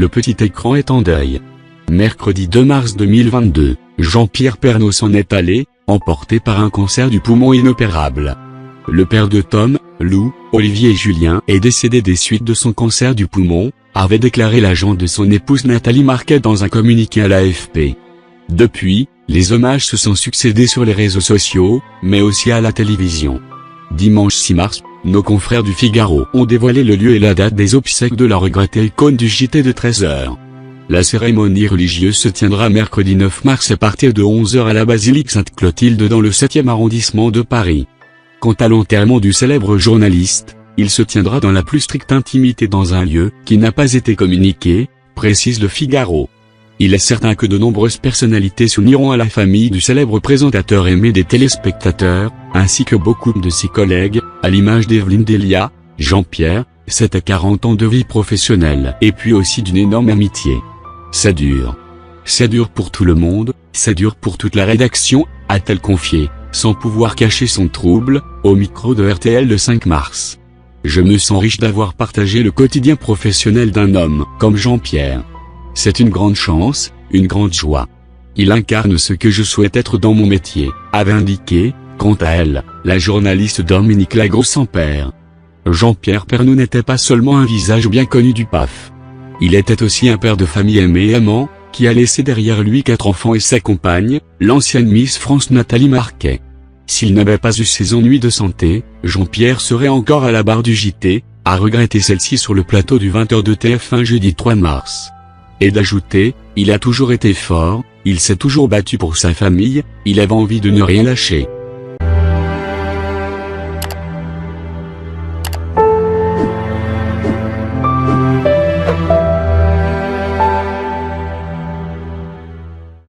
le petit écran est en deuil. Mercredi 2 mars 2022, Jean-Pierre Pernaut s'en est allé, emporté par un cancer du poumon inopérable. Le père de Tom, Lou, Olivier et Julien est décédé des suites de son cancer du poumon, avait déclaré l'agent de son épouse Nathalie Marquet dans un communiqué à l'AFP. Depuis, les hommages se sont succédés sur les réseaux sociaux, mais aussi à la télévision. Dimanche 6 mars, nos confrères du Figaro ont dévoilé le lieu et la date des obsèques de la regrettée icône du JT de 13h. La cérémonie religieuse se tiendra mercredi 9 mars à partir de 11h à la basilique Sainte-Clotilde dans le 7e arrondissement de Paris. Quant à l'enterrement du célèbre journaliste, il se tiendra dans la plus stricte intimité dans un lieu qui n'a pas été communiqué, précise le Figaro. Il est certain que de nombreuses personnalités s'uniront à la famille du célèbre présentateur aimé des téléspectateurs, ainsi que beaucoup de ses collègues, à l'image d'Evelyne Delia. Jean-Pierre, c'était 40 ans de vie professionnelle et puis aussi d'une énorme amitié. C'est dur. C'est dur pour tout le monde, c'est dur pour toute la rédaction, a-t-elle confié, sans pouvoir cacher son trouble, au micro de RTL le 5 mars. Je me sens riche d'avoir partagé le quotidien professionnel d'un homme comme Jean-Pierre. C'est une grande chance, une grande joie. Il incarne ce que je souhaite être dans mon métier, avait indiqué, quant à elle, la journaliste Dominique Lagrosse-Ampère. Jean-Pierre Pernaut n'était pas seulement un visage bien connu du PAF. Il était aussi un père de famille aimé et aimant, qui a laissé derrière lui 4 enfants et sa compagne, l'ancienne Miss France Nathalie Marquet. S'il n'avait pas eu ses ennuis de santé, Jean-Pierre serait encore à la barre du JT, a regretté celle-ci sur le plateau du 20h de TF1 jeudi 3 mars. Et d'ajouter, il a toujours été fort, il s'est toujours battu pour sa famille, il avait envie de ne rien lâcher.